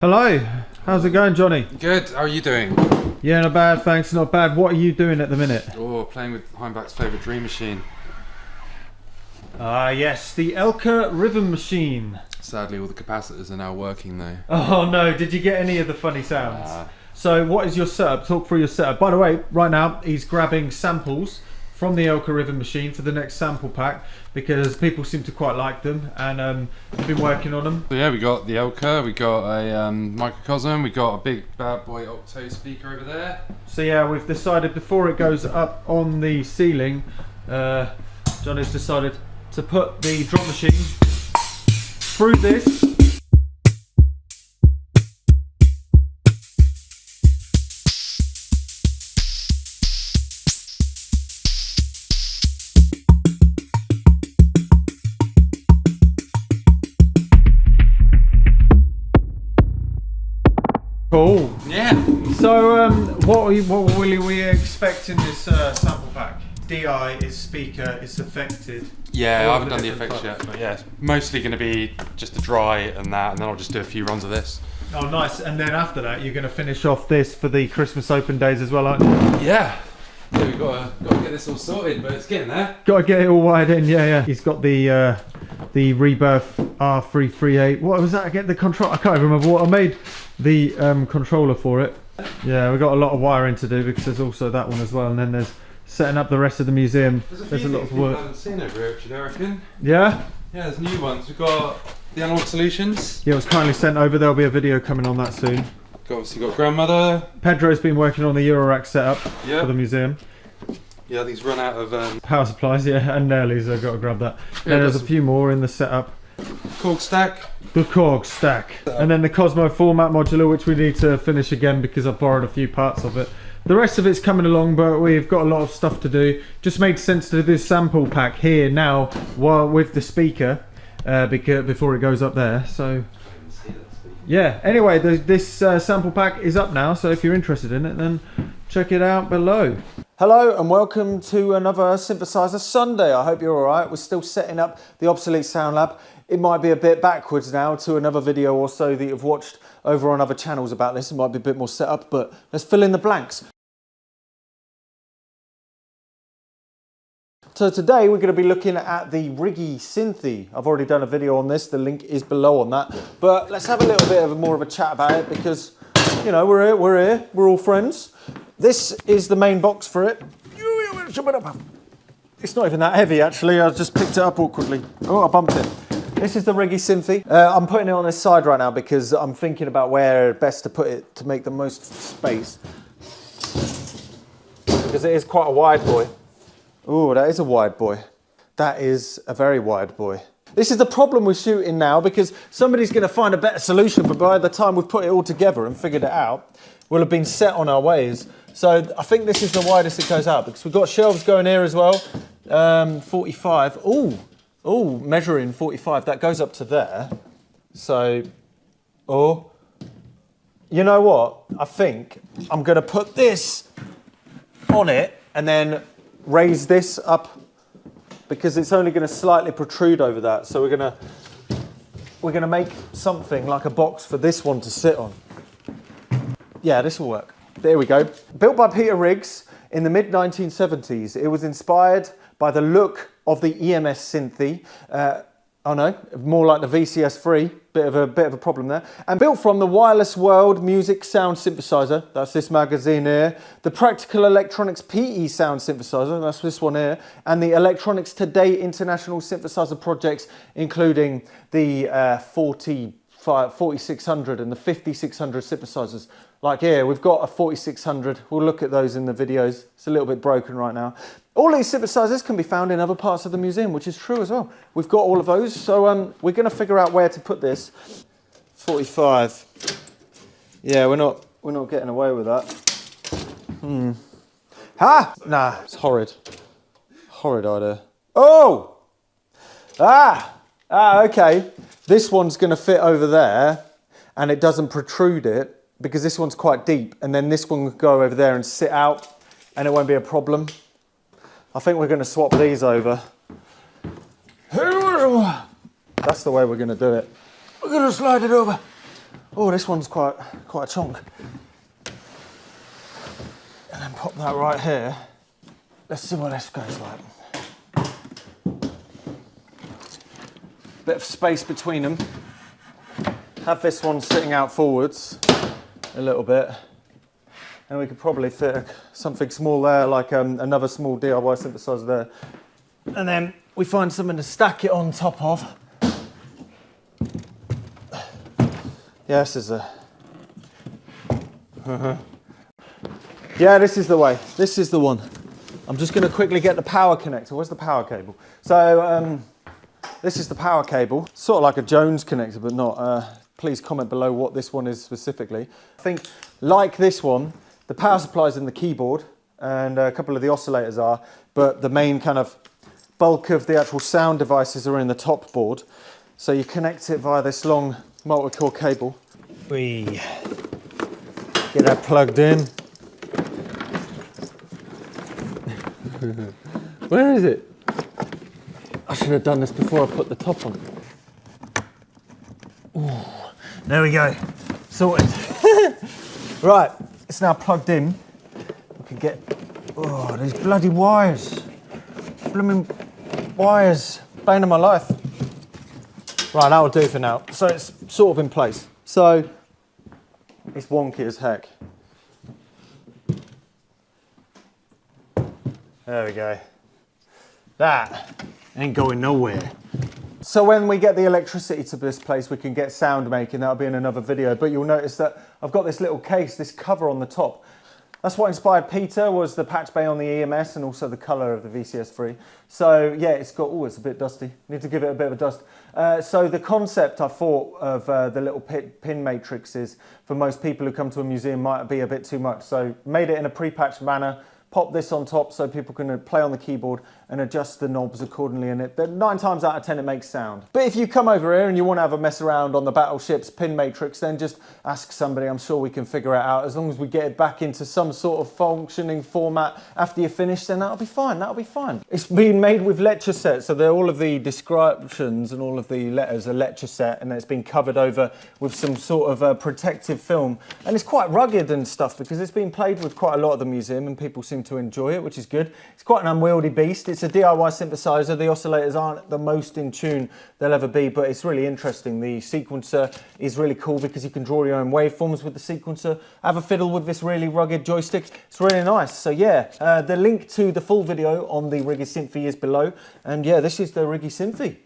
Hello, how's it going, Johnny? Good, how are you doing? Yeah, not bad, thanks, not bad. What are you doing at the minute? Oh, playing with Heimbach's favourite dream machine. Ah, yes, the Elka rhythm machine. Sadly, all the capacitors are now working though. Oh no, did you get any of the funny sounds? So what is your setup? Talk through your setup. By the way, right now, he's grabbing samples from the Elka rhythm machine for the next sample pack because people seem to quite like them and been working on them. So yeah, we got the Elka, we got a microcosm, we got a big bad boy octo speaker over there. So yeah, we've decided before it goes up on the ceiling, Johnny's decided to put the drum machine through this. Cool. Yeah. So, what will we expect in this sample pack? DI is speaker, it's affected. Yeah, I haven't done the effects yet, but yeah, it's mostly going to be just the dry and that, and then I'll just do a few runs of this. Oh, nice. And then after that, you're going to finish off this for the Christmas Open days as well, aren't you? Yeah. So we've got to get this all sorted, but it's getting there. Got to get it all wired in, yeah. He's got the Rebirth R338. What was that again? The control. I can't even remember what I made the controller for it. Yeah, we've got a lot of wiring to do because there's also that one as well, and then there's setting up the rest of the museum. There's a lot of work. I haven't seen over here, actually, I reckon. Yeah? Yeah, there's new ones. We've got the Analog Solutions. Yeah, it was kindly sent over. There'll be a video coming on that soon. Obviously got Grandmother. Pedro's been working on the Eurorack setup for the museum. Yeah, these run out of power supplies, yeah, and Nelly's. I've got to grab that. Yeah, there's a few more in the setup. Korg stack. The Korg stack. And then the Cosmo format modular, which we need to finish again because I've borrowed a few parts of it. The rest of it's coming along, but we've got a lot of stuff to do. Just made sense to do this sample pack here now while with the speaker because before it goes up there. So yeah, anyway, this sample pack is up now, so if you're interested in it, then check it out below. Hello and welcome to another Synthesizer Sunday. I hope you're all right. We're still setting up the Obsolete Soundlab. It might be a bit backwards now to another video or so that you've watched over on other channels about this. It might be a bit more set up, but let's fill in the blanks. So today we're going to be looking at the RiggySynthi. I've already done a video on this. The link is below on that. But let's have a little bit of more of a chat about it because, you know, we're here, we're all friends. This is the main box for it. It's not even that heavy actually, I just picked it up awkwardly. Oh, I bumped it. This is the RiggySynthi. I'm putting it on this side right now because I'm thinking about where best to put it to make the most space. Because it is quite a wide boy. Oh, that is a wide boy. That is a very wide boy. This is the problem with shooting now because somebody's going to find a better solution, but by the time we've put it all together and figured it out, we'll have been set on our ways. So I think this is the widest it goes out because we've got shelves going here as well. 45. Oh, measuring 45. That goes up to there. So, you know what? I think I'm going to put this on it and then raise this up because it's only going to slightly protrude over that. So we're going to make something like a box for this one to sit on. Yeah, this will work. There we go. Built by Peter Riggs in the mid-1970s. It was inspired by the look of the EMS Synthi. Oh no, more like the VCS3. Bit of a problem there. And built from the Wireless World Music Sound Synthesizer. That's this magazine here. The Practical Electronics PE Sound Synthesizer. That's this one here. And the Electronics Today International Synthesizer projects, including the 4600 and the 5600 synthesizers. Like here, we've got a 4600. We'll look at those in the videos. It's a little bit broken right now. All these synthesizers can be found in other parts of the museum, which is true as well. We've got all of those, so we're going to figure out where to put this. 45. Yeah, we're not getting away with that. Ha! Nah, it's horrid. Horrid idea. Oh! Okay. This one's going to fit over there, and it doesn't protrude it because this one's quite deep, and then this one will go over there and sit out, and it won't be a problem. I think we're going to swap these over. That's the way we're going to do it. We're going to slide it over. Oh, this one's quite a chunk. And then pop that right here. Let's see what this goes like. Bit of space between them. Have this one sitting out forwards a little bit. And we could probably fit something small there, like another small DIY synthesizer there. And then we find something to stack it on top of. Yeah, this is a... Yeah, this is the way. This is the one. I'm just going to quickly get the power connector. Where's the power cable? So, this is the power cable. Sort of like a Jones connector, but not. Please comment below what this one is specifically. I think, like this one, the power supply's in the keyboard, and a couple of the oscillators are, but the main kind of bulk of the actual sound devices are in the top board. So you connect it via this long multi-core cable. We get that plugged in. Where is it? I should have done this before I put the top on. Ooh, there we go. Sorted. Right, it's now plugged in. We can get... Oh, these bloody wires. Blooming wires. Bane of my life. Right, that'll do for now. So it's sort of in place. So it's wonky as heck. There we go. That ain't going nowhere. So when we get the electricity to this place, we can get sound making. That'll be in another video. But you'll notice that I've got this little case, this cover on the top. That's what inspired Peter, was the patch bay on the EMS and also the colour of the VCS3. So yeah, it's got, oh, it's a bit dusty. Need to give it a bit of a dust. So the concept I thought of the little pin matrices for most people who come to a museum might be a bit too much. So made it in a pre-patched manner. Pop this on top so people can play on the keyboard and adjust the knobs accordingly, and 9 times out of 10 it makes sound. But if you come over here and you want to have a mess around on the Battleship's pin matrix, then just ask somebody. I'm sure we can figure it out. As long as we get it back into some sort of functioning format after you're finished, then that'll be fine, that'll be fine. It's been made with lecture set, so all of the descriptions and all of the letters are lecture set, and it's been covered over with some sort of protective film. And it's quite rugged and stuff because it's been played with quite a lot at the museum and people seem to enjoy it, which is good. It's quite an unwieldy beast. It's a DIY synthesizer. The oscillators aren't the most in tune they'll ever be, but it's really interesting. The sequencer is really cool because you can draw your own waveforms with the sequencer. Have a fiddle with this really rugged joystick. It's really nice. So yeah, the link to the full video on the RiggySynthi is below. And yeah, this is the RiggySynthi.